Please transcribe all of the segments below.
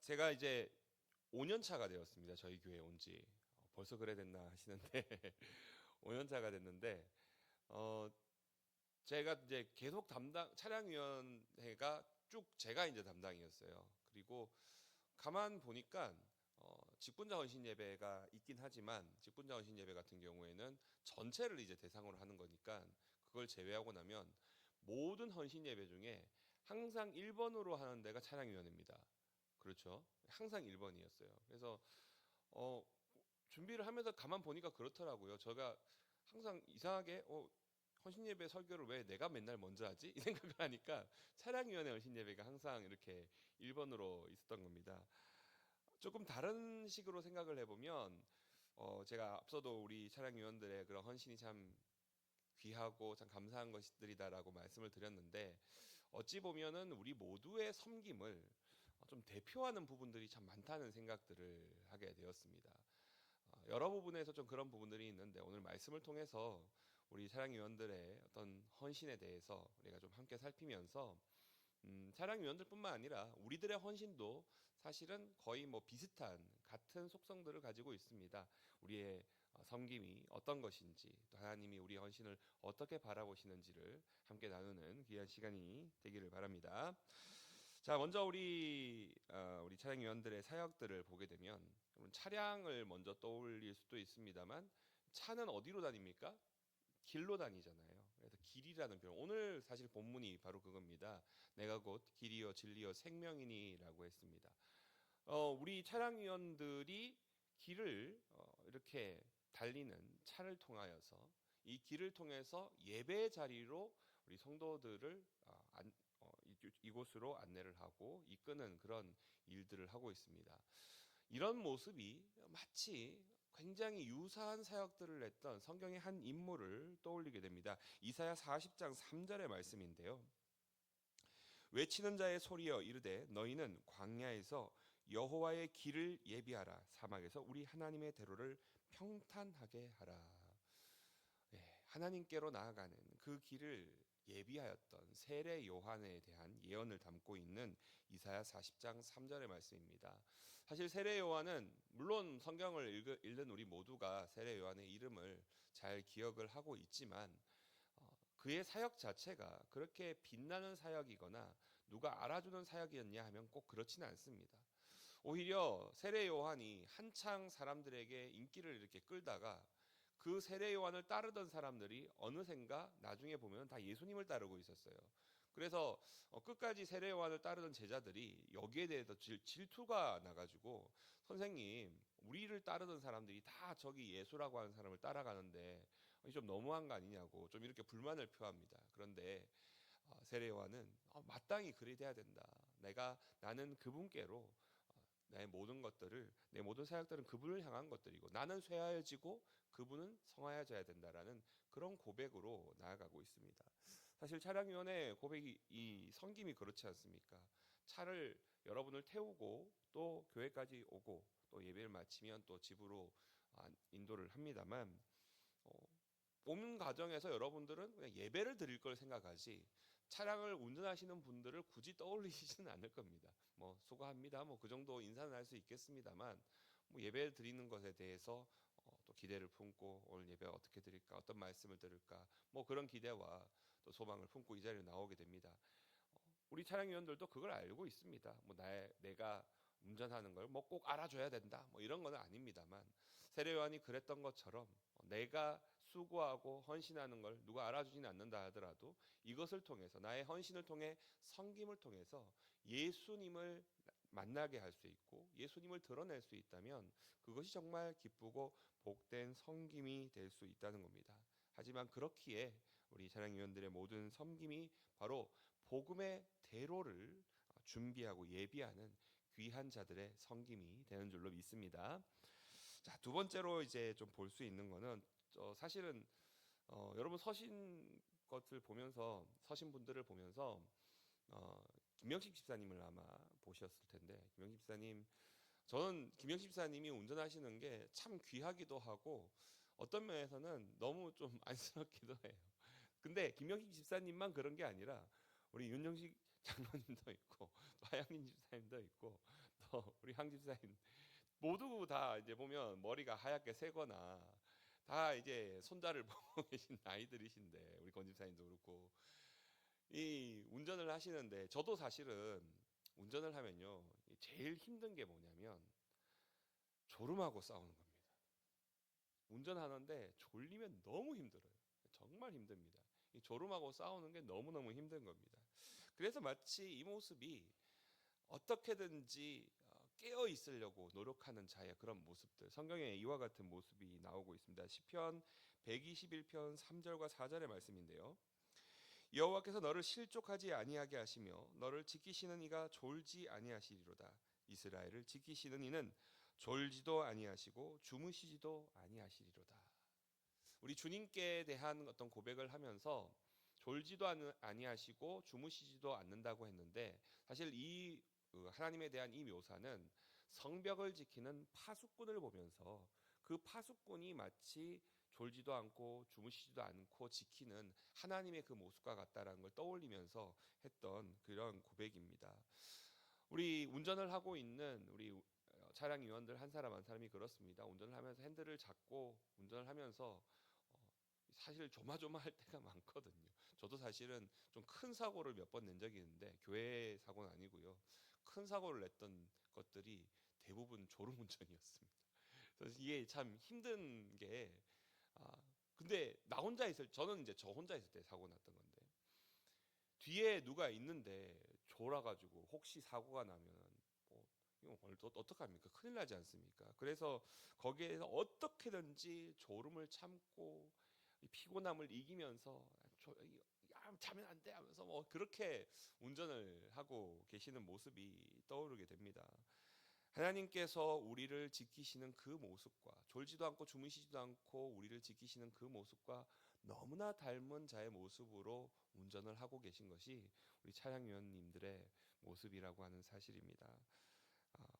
제가 이제 5년 차가 되었습니다. 저희 교회에 온 지. 벌써 그래 됐나 하시는데 5년 차가 됐는데 어 제가 이제 계속 담당 차량위원회가 쭉 제가 이제 담당이었어요. 그리고 가만 보니까 직분자 헌신 예배가 있긴 하지만 직분자 헌신 예배 같은 경우에는 전체를 이제 대상으로 하는 거니까 그걸 제외하고 나면 모든 헌신 예배 중에 항상 1번으로 하는 데가 찬양위원회입니다. 그렇죠? 항상 1번이었어요. 그래서 어, 준비를 하면서 가만 보니까 그렇더라고요. 제가 항상 이상하게 헌신 예배 설교를 왜 내가 맨날 먼저 하지? 이 생각을 하니까 찬양위원회 헌신 예배가 항상 이렇게 1번으로 있었던 겁니다. 조금 다른 식으로 생각을 해보면 제가 앞서도 우리 찬양위원들의 그런 헌신이 참 귀하고 참 감사한 것들이다라고 말씀을 드렸는데 어찌 보면은 우리 모두의 섬김을 좀 대표하는 부분들이 참 많다는 생각들을 하게 되었습니다. 여러 부분에서 좀 그런 부분들이 있는데 오늘 말씀을 통해서 우리 사랑위원들의 어떤 헌신에 대해서 우리가 좀 함께 살피면서 사랑위원들뿐만 아니라 우리들의 헌신도 사실은 거의 뭐 비슷한 같은 속성들을 가지고 있습니다. 우리의 섬김이 어떤 것인지 또 하나님이 우리의 헌신을 어떻게 바라보시는지를 함께 나누는 귀한 시간이 되기를 바랍니다. 자, 먼저 우리 차량위원들의 사역들을 보게 되면 여러분 차량을 먼저 떠올릴 수도 있습니다만 차는 어디로 다닙니까? 길로 다니잖아요. 그래서 길이라는 표현. 오늘 사실 본문이 바로 그겁니다. 내가 곧 길이요 진리요 생명이니라고 했습니다. 우리 차량위원들이 길을 이렇게 달리는 차를 통하여서 이 길을 통해서 예배 자리로 우리 성도들을 이곳으로 안내를 하고 이끄는 그런 일들을 하고 있습니다. 이런 모습이 마치 굉장히 유사한 사역들을 했던 성경의 한 인물을 떠올리게 됩니다. 이사야 40장 3절의 말씀인데요. 외치는 자의 소리여 이르되 너희는 광야에서 여호와의 길을 예비하라 사막에서 우리 하나님의 대로를 평탄하게 하라. 하나님께로 나아가는 그 길을 예비하였던 세례 요한에 대한 예언을 담고 있는 이사야 40장 3절의 말씀입니다. 사실 세례 요한은 물론 성경을 읽는 우리 모두가 세례 요한의 이름을 잘 기억을 하고 있지만 그의 사역 자체가 그렇게 빛나는 사역이거나 누가 알아주는 사역이었냐 하면 꼭 그렇지는 않습니다. 오히려 세례 요한이 한창 사람들에게 인기를 이렇게 끌다가 그 세례 요한을 따르던 사람들이 어느샌가 나중에 보면 다 예수님을 따르고 있었어요. 그래서 끝까지 세례 요한을 따르던 제자들이 여기에 대해서 질투가 나가지고 선생님 우리를 따르던 사람들이 다 저기 예수라고 하는 사람을 따라가는데 좀 너무한 거 아니냐고 좀 이렇게 불만을 표합니다. 그런데 세례 요한은 마땅히 그리 돼야 된다. 나는 그분께로 내 모든 것들을 내 모든 사역들은 그분을 향한 것들이고 나는 쇠하여지고 그분은 성하여져야 된다라는 그런 고백으로 나아가고 있습니다. 사실 차량위원회 고백이 이 섬김이 그렇지 않습니까? 차를 여러분을 태우고 또 교회까지 오고 또 예배를 마치면 또 집으로 인도를 합니다만 오는 과정에서 여러분들은 그냥 예배를 드릴 걸 생각하지 차량을 운전하시는 분들을 굳이 떠올리시지는 않을 겁니다. 뭐 수고합니다. 뭐 그 정도 인사는 할 수 있겠습니다만 뭐 예배 드리는 것에 대해서 또 기대를 품고 오늘 예배 어떻게 드릴까, 어떤 말씀을 들을까, 뭐 그런 기대와 또 소망을 품고 이 자리에 나오게 됩니다. 우리 차량위원들도 그걸 알고 있습니다. 뭐 내가 운전하는 걸 뭐 꼭 알아줘야 된다. 뭐 이런 건 아닙니다만 세례요한이 그랬던 것처럼 내가 수고하고 헌신하는 걸 누가 알아주지는 않는다 하더라도 이것을 통해서 나의 헌신을 통해 섬김을 통해서 예수님을 만나게 할 수 있고 예수님을 드러낼 수 있다면 그것이 정말 기쁘고 복된 섬김이 될 수 있다는 겁니다. 하지만 그렇기에 우리 찬양위원들의 모든 섬김이 바로 복음의 대로를 준비하고 예비하는 귀한 자들의 섬김이 되는 줄로 믿습니다. 자, 두 번째로 이제 좀 볼 수 있는 거는 사실은 여러분 서신 것을 보면서 서신 분들을 보면서 김영식 집사님을 아마 보셨을 텐데 김영식 집사님 저는 김영식 집사님이 운전하시는 게 참 귀하기도 하고 어떤 면에서는 너무 좀 안쓰럽기도 해요. 근데 김영식 집사님만 그런 게 아니라 우리 윤정식 장로님도 있고 또 하양민 집사님도 있고 우리 황 집사님 모두 다 이제 보면 머리가 하얗게 새거나 다 이제 손자를 보고 계신 아이들이신데, 우리 권 집사님도 그렇고 이 운전을 하시는데, 저도 사실은 운전을 하면요 제일 힘든 게 뭐냐면 졸음하고 싸우는 겁니다. 운전하는데 졸리면 너무 힘들어요. 정말 힘듭니다. 이 졸음하고 싸우는 게 너무너무 힘든 겁니다. 그래서 마치 이 모습이 어떻게든지 깨어 있으려고 노력하는 자의 그런 모습들, 성경에 이와 같은 모습이 나오고 있습니다. 시편 121편 3절과 4절의 말씀인데요. 여호와께서 너를 실족하지 아니하게 하시며 너를 지키시는 이가 졸지 아니하시리로다. 이스라엘을 지키시는 이는 졸지도 아니하시고 주무시지도 아니하시리로다. 우리 주님께 대한 어떤 고백을 하면서 졸지도 아니하시고 주무시지도 않는다고 했는데, 사실 이 하나님에 대한 이 묘사는 성벽을 지키는 파수꾼을 보면서 그 파수꾼이 마치 졸지도 않고 주무시지도 않고 지키는 하나님의 그 모습과 같다라는 걸 떠올리면서 했던 그런 고백입니다. 우리 운전을 하고 있는 우리 차량 위원들 한 사람 한 사람이 그렇습니다. 운전을 하면서 핸들을 잡고 운전을 하면서 사실 조마조마할 때가 많거든요. 저도 사실은 좀 큰 사고를 몇 번 낸 적이 있는데, 교회 사고는 아니고요. 큰 사고를 냈던 것들이 대부분 졸음운전이었습니다. 그래서 이게 참 힘든 게, 근데 나 혼자 저는 이제 저 혼자 있을 때 사고 났던 건데, 뒤에 누가 있는데 졸아가지고 혹시 사고가 나면 이거 어떡합니까? 큰일 나지 않습니까? 그래서 거기에서 어떻게든지 졸음을 참고 피곤함을 이기면서 자면 안 돼 하면서 그렇게 운전을 하고 계시는 모습이 떠오르게 됩니다. 하나님께서 우리를 지키시는 그 모습과, 졸지도 않고 주무시지도 않고 우리를 지키시는 그 모습과 너무나 닮은 자의 모습으로 운전을 하고 계신 것이 우리 차량위원님들의 모습이라고 하는 사실입니다.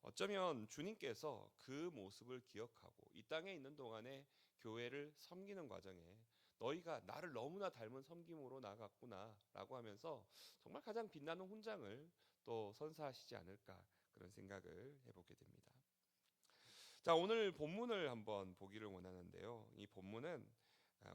어쩌면 주님께서 그 모습을 기억하고 이 땅에 있는 동안에 교회를 섬기는 과정에 너희가 나를 너무나 닮은 섬김으로 나갔구나 라고 하면서 정말 가장 빛나는 훈장을 또 선사하시지 않을까, 그런 생각을 해보게 됩니다. 자, 오늘 본문을 한번 보기를 원하는데요. 이 본문은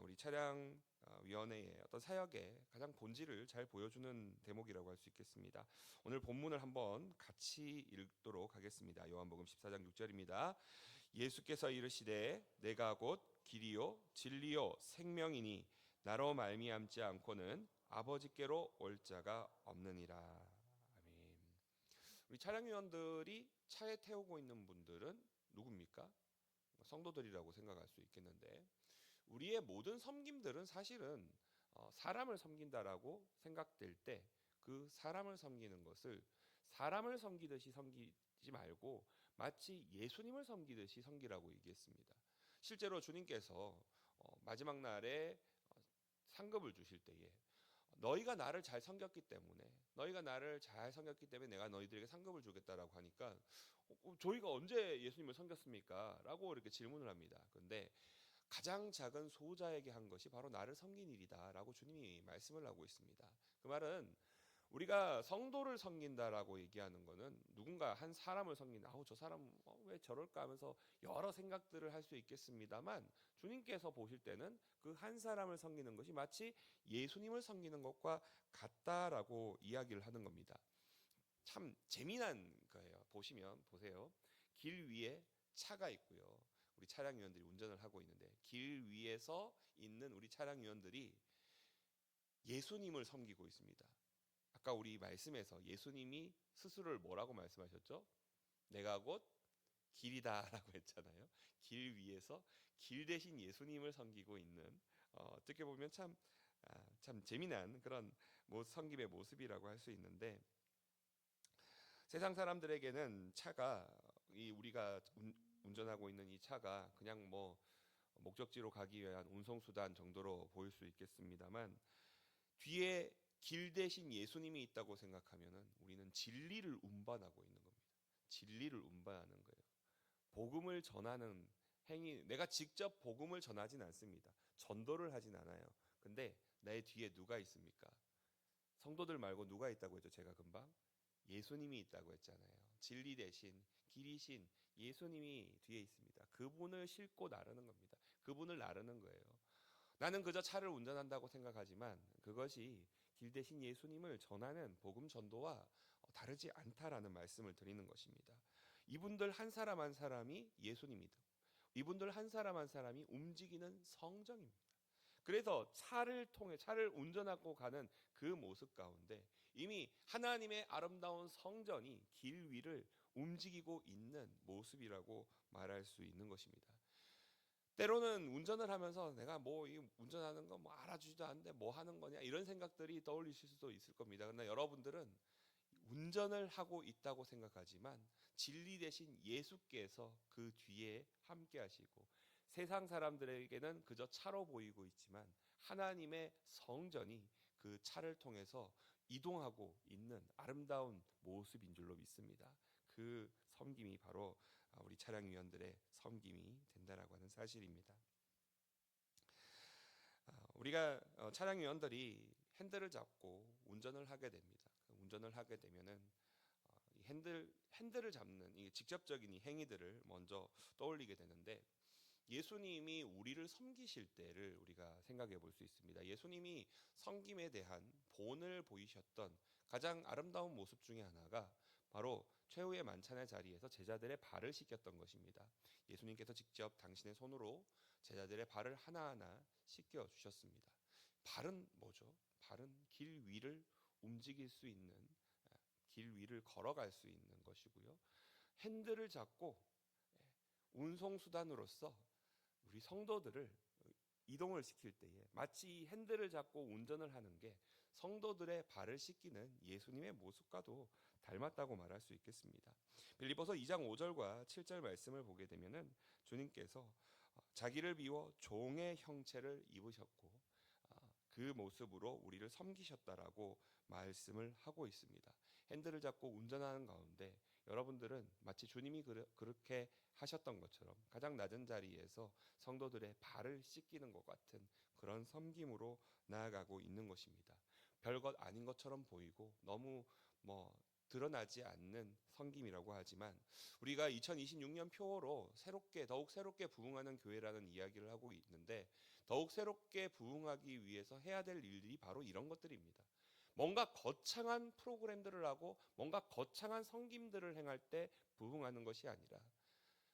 우리 차량 위원회의 어떤 사역의 가장 본질을 잘 보여주는 대목이라고 할 수 있겠습니다. 오늘 본문을 한번 같이 읽도록 하겠습니다. 요한복음 14장 6절입니다. 예수께서 이르시되 내가 곧 길이요 진리요 생명이니 나로 말미암지 않고는 아버지께로 올 자가 없느니라. 아멘. 우리 차량 위원들이 차에 태우고 있는 분들은 누굽니까? 성도들이라고 생각할 수 있겠는데, 우리의 모든 섬김들은 사실은 사람을 섬긴다라고 생각될 때 그 사람을 섬기는 것을 사람을 섬기듯이 섬기지 말고 마치 예수님을 섬기듯이 섬기라고 얘기했습니다. 실제로 주님께서 마지막 날에 상급을 주실 때에 너희가 나를 잘 섬겼기 때문에 내가 너희들에게 상급을 주겠다라고 하니까 저희가 언제 예수님을 섬겼습니까? 라고 이렇게 질문을 합니다. 그런데 가장 작은 소자에게 한 것이 바로 나를 섬긴 일이다라고 주님이 말씀을 하고 있습니다. 그 말은 우리가 성도를 섬긴다라고 얘기하는 것은 누군가 한 사람을 섬긴다. 저 사람 왜 저럴까 하면서 여러 생각들을 할 수 있겠습니다만, 주님께서 보실 때는 그 한 사람을 섬기는 것이 마치 예수님을 섬기는 것과 같다라고 이야기를 하는 겁니다. 참 재미난 거예요. 보세요. 길 위에 차가 있고요. 우리 차량 위원들이 운전을 하고 있는데, 길 위에서 있는 우리 차량 위원들이 예수님을 섬기고 있습니다. 아까 우리 말씀에서 예수님이 스스로를 뭐라고 말씀하셨죠? 내가 곧 길이다라고 했잖아요. 길 위에서 길 대신 예수님을 섬기고 있는, 어떻게 보면 참 재미난 그런 섬김의 모습이라고 할 수 있는데, 세상 사람들에게는 차가 우리가 운전하고 있는 이 차가 그냥 목적지로 가기 위한 운송수단 정도로 보일 수 있겠습니다만, 뒤에 길 대신 예수님이 있다고 생각하면은 우리는 진리를 운반하고 있는 겁니다. 진리를 운반하는 거예요. 복음을 전하는 행위, 내가 직접 복음을 전하진 않습니다. 전도를 하진 않아요. 근데 내 뒤에 누가 있습니까? 성도들 말고 누가 있다고 했죠? 제가 금방 예수님이 있다고 했잖아요. 진리 대신 길이신 예수님이 뒤에 있습니다. 그분을 싣고 나르는 겁니다. 그분을 나르는 거예요. 나는 그저 차를 운전한다고 생각하지만 그것이 길 대신 예수님을 전하는 복음 전도와 다르지 않다라는 말씀을 드리는 것입니다. 이분들 한 사람 한 사람이 예수님이다. 이분들 한 사람 한 사람이 움직이는 성정입니다. 그래서 차를 운전하고 가는 그 모습 가운데 이미 하나님의 아름다운 성전이 길 위를 움직이고 있는 모습이라고 말할 수 있는 것입니다. 때로는 운전을 하면서 내가 뭐 이 운전하는 거 뭐 알아주지도 않는데 뭐 하는 거냐 이런 생각들이 떠올리실 수도 있을 겁니다. 그러나 여러분들은 운전을 하고 있다고 생각하지만 진리 대신 예수께서 그 뒤에 함께 하시고 세상 사람들에게는 그저 차로 보이고 있지만 하나님의 성전이 그 차를 통해서 이동하고 있는 아름다운 모습인 줄로 믿습니다. 그 섬김이 바로 우리 차량위원들의 섬김이 된다라고 하는 사실입니다. 우리가 차량위원들이 핸들을 잡고 운전을 하게 됩니다. 운전을 하게 되면은 이 핸들을 잡는 이 직접적인 이 행위들을 먼저 떠올리게 되는데 예수님이 우리를 섬기실 때를 우리가 생각해 볼 수 있습니다. 예수님이 섬김에 대한 본을 보이셨던 가장 아름다운 모습 중에 하나가 바로 최후의 만찬의 자리에서 제자들의 발을 씻겼던 것입니다. 예수님께서 직접 당신의 손으로 제자들의 발을 하나하나 씻겨 주셨습니다. 발은 뭐죠? 발은 길 위를 움직일 수 있는, 길 위를 걸어갈 수 있는 것이고요. 핸들을 잡고 운송수단으로서 우리 성도들을 이동을 시킬 때에 마치 핸들을 잡고 운전을 하는 게 성도들의 발을 씻기는 예수님의 모습과도 닮았다고 말할 수 있겠습니다. 빌립보서 2장 5절과 7절 말씀을 보게 되면은 주님께서 자기를 비워 종의 형체를 입으셨고 그 모습으로 우리를 섬기셨다라고 말씀을 하고 있습니다. 핸들을 잡고 운전하는 가운데 여러분들은 마치 주님이 그렇게 하셨던 것처럼 가장 낮은 자리에서 성도들의 발을 씻기는 것 같은 그런 섬김으로 나아가고 있는 것입니다. 별것 아닌 것처럼 보이고 너무 드러나지 않는 섬김이라고 하지만 우리가 2026년 표어로 더욱 새롭게 부흥하는 교회라는 이야기를 하고 있는데 더욱 새롭게 부흥하기 위해서 해야 될 일들이 바로 이런 것들입니다. 뭔가 거창한 프로그램들을 하고 뭔가 거창한 섬김들을 행할 때 부흥하는 것이 아니라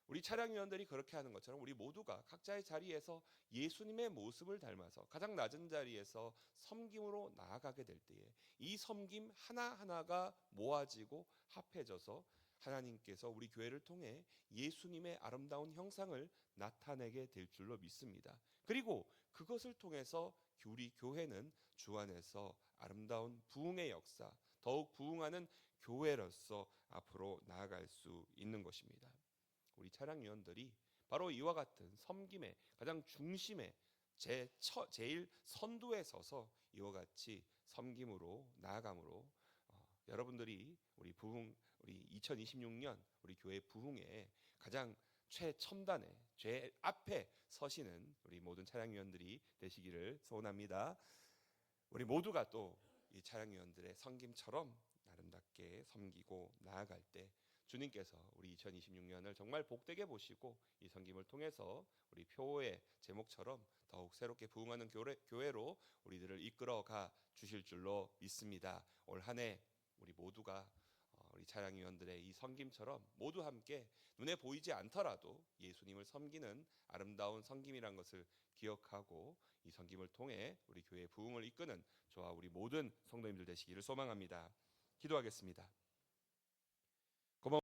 우리 차량위원들이 그렇게 하는 것처럼 우리 모두가 각자의 자리에서 예수님의 모습을 닮아서 가장 낮은 자리에서 섬김으로 나아가게 될 때에 이 섬김 하나하나가 모아지고 합해져서 하나님께서 우리 교회를 통해 예수님의 아름다운 형상을 나타내게 될 줄로 믿습니다. 그리고 그것을 통해서 우리 교회는 주 안에서 아름다운 부흥의 역사, 더욱 부흥하는 교회로서 앞으로 나아갈 수 있는 것입니다. 우리 차량위원들이 바로 이와 같은 섬김의 가장 중심에 제일 선두에 서서 이와 같이 섬김으로 나아감으로 여러분들이 우리 2026년 우리 교회 부흥의 가장 최첨단의 제일 앞에 서시는 우리 모든 차량위원들이 되시기를 소원합니다. 우리 모두가 또 이 차량위원들의 섬김처럼 아름답게 섬기고 나아갈 때 주님께서 우리 2026년을 정말 복되게 보시고 이 섬김을 통해서 우리 표의 제목처럼 더욱 새롭게 부흥하는 교회로 우리들을 이끌어가 주실 줄로 믿습니다. 올 한 해 우리 모두가 우리 차량위원들의 이 섬김처럼 모두 함께 눈에 보이지 않더라도 예수님을 섬기는 아름다운 섬김이란 것을 기억하고 이 섬김을 통해 우리 교회의 부흥을 이끄는 저와 우리 모든 성도님들 되시기를 소망합니다. 기도하겠습니다.